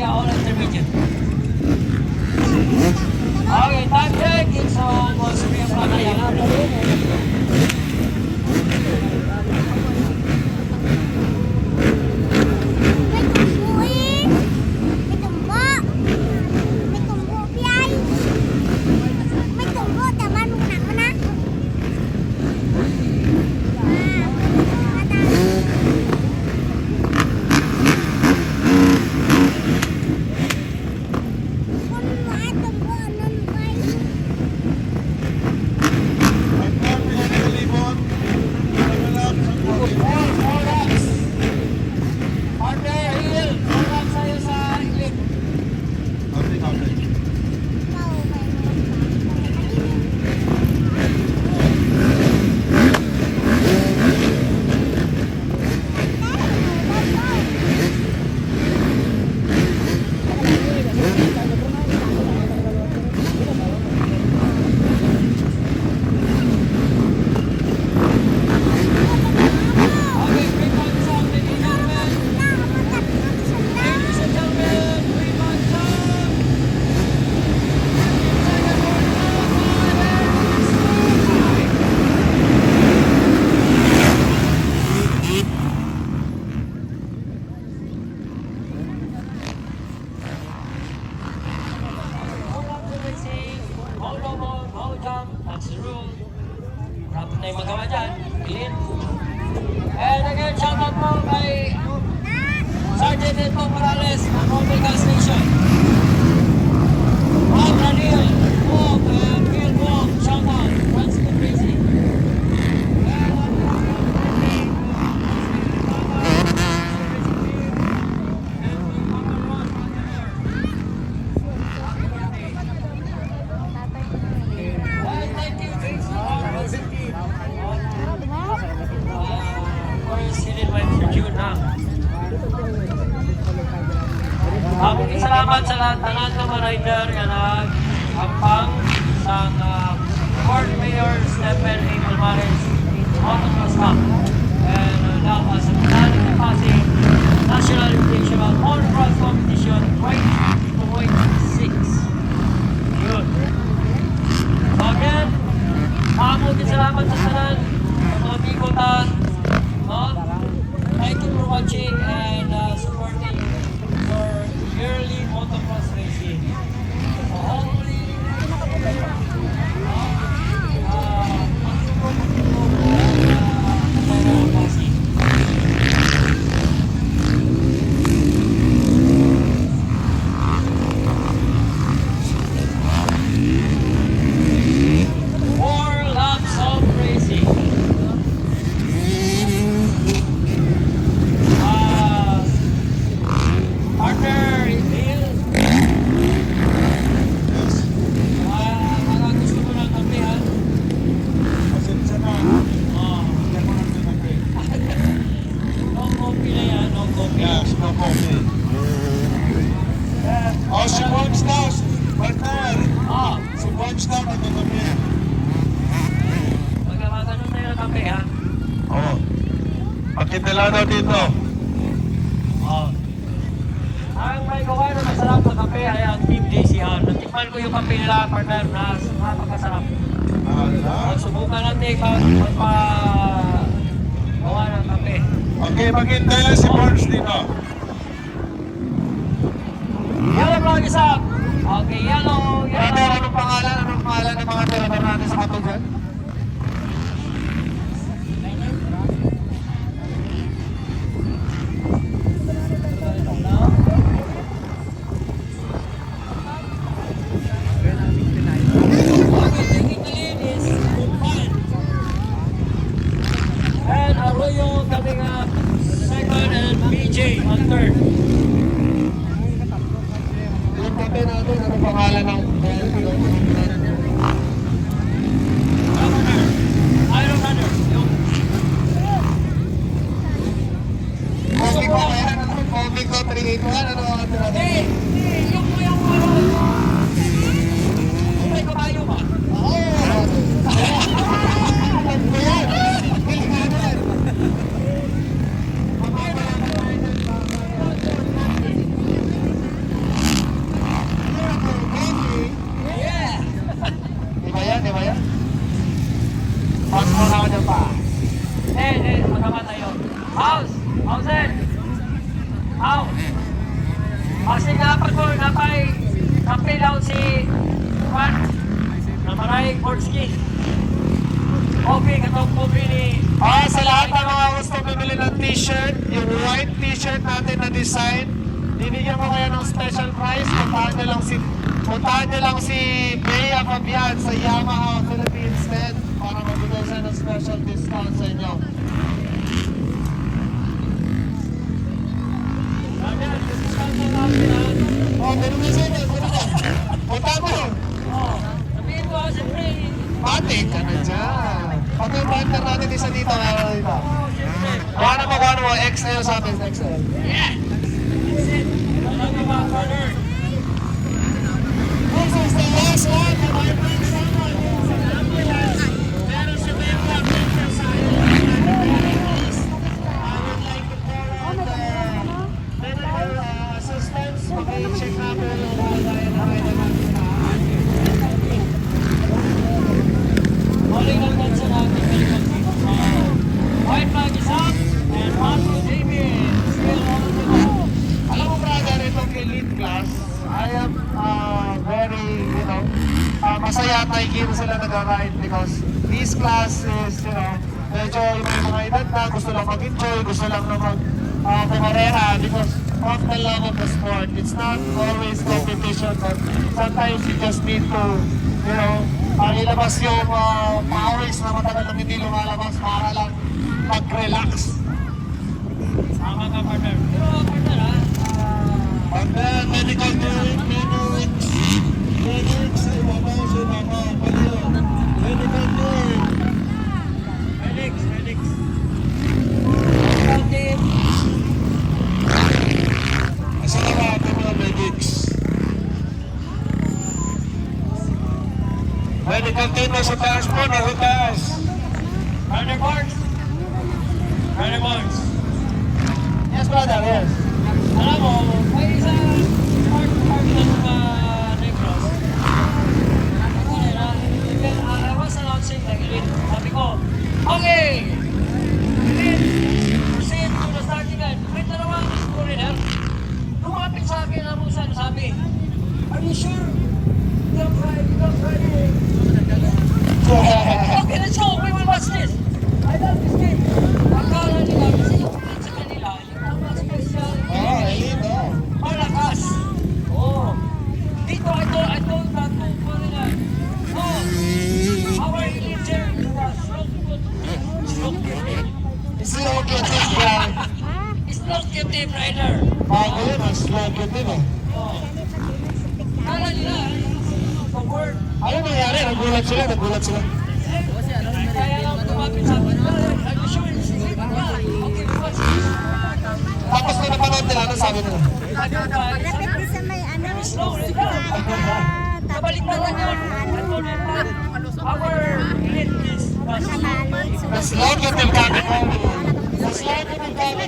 all intermediate. Okay, time check. It's almost 3 o'clock a.m. That's the rule. Wala po tayong magawa dyan. Clean. And again, shout out po kay Sergeant Edmo Morales ng Mobile Gas Station. Juan Ranil, Bob, and Phil Bob, shout out. Francis Crazy. Maraming salamat sa lahat ng mga rider na nag-ampang sa Port Mayor Stephen A. Palmares Motocross Cup. And now as a Mechanic Pasig National Invitational Motocross Competition 20.6. Yun. So again, maraming salamat sa tanan, sa mga bikotan. Thank you for watching and supporting for yearly motocross racing. So hopefully, si Bonds daw, partner. Si Bonds daw nagkakabi. Magkakaganon tayo ng kape, ha? Oo. Pakitila daw dito. Ang may gawa na masarap na kape ay ang Team JCR. Natikman ko yung kape nila, partner, na napakasarap. Subukan natin magpagawa ng kape. Okay, maghintay si Bonds dito. Yellow vlog is up. Okay, yellow. Anong pangalan ng mga driver natin sa Katugan? And Arroyo coming up second and BJ on third. Anong pangalan ng Iron Runner. Comic ko 381, ano ang tinatawag? Yung may kabayo ba? t-shirt natin na design, bibigyan ko kayo ng special price. Puntahan nyo lang si Bea Fabian sa Yamaha Philippines 10 para magbigay siya ng special discount sa inyo. Ayan, discount na natin ha. Oh, ganun na sa'yo. Puntahan mo. Sabihin ko, siyempre, Matik ka na dyan. Pati yung partner natin isa dito. Meron dito. siyempre, Kuha mo. X na yun sa amin. XL. talaga mga brother. This is the last one of my friend Samuel. Meron si Bea Picture sa I would like to call out medical assistance. Pag-i-check namin yung kalagayan na kayo natin. Calling ang bansa natin medical team. White flag is up and Pato David still on the go. Alam mo brother, itong elite class, I am very, masaya at nakikita sila nag-ride because this class is, medyo may mga edad na gusto lang mag-enjoy, gusto lang na mag-pumarera because of the love of the sport. It's not always competition, but sometimes you just need to, ilabas yung powers na matagal lang hindi lumalabas para lang mag-relax. Tama ka partner. Pero partner ha, And then, medical team, medics, medical team. medics. Medical team. Asa na natin mga medics? Medical team nasa taas po, nasa taas. Brother Barnes. Brother Barnes. Yes, brother, yes. Alam mo, may isa part ng Negros. I was announcing like elite. Sabi ko, okay! Elite, proceed to the starting line. May dalawang foreigner. Lumapit sa akin ang musa na sabi, are you sure? Don't try it. Okay, let's go. We will watch this. I love this game. Akala nila, kasi yung sa kanila, yung mga special. Elite, Malakas! Oh! Dito, I told that to Manila. Oh! Our leader was slow Slow kitty, brother. Slow kitty rider. Bago yun, slow kitty, Oh! Kala nila, the word. Ano nangyari? Nagulat sila. Kaya lang tumapit sa akin. Are you sure? Okay, what's this? Tapos na napanood nila, ano sabi nila? Malapit din sa may ano. Slow rider. Kabalik na lang yun. I told him that our elite is Kabalik. The slow kitty, brother. The slow kitty, brother.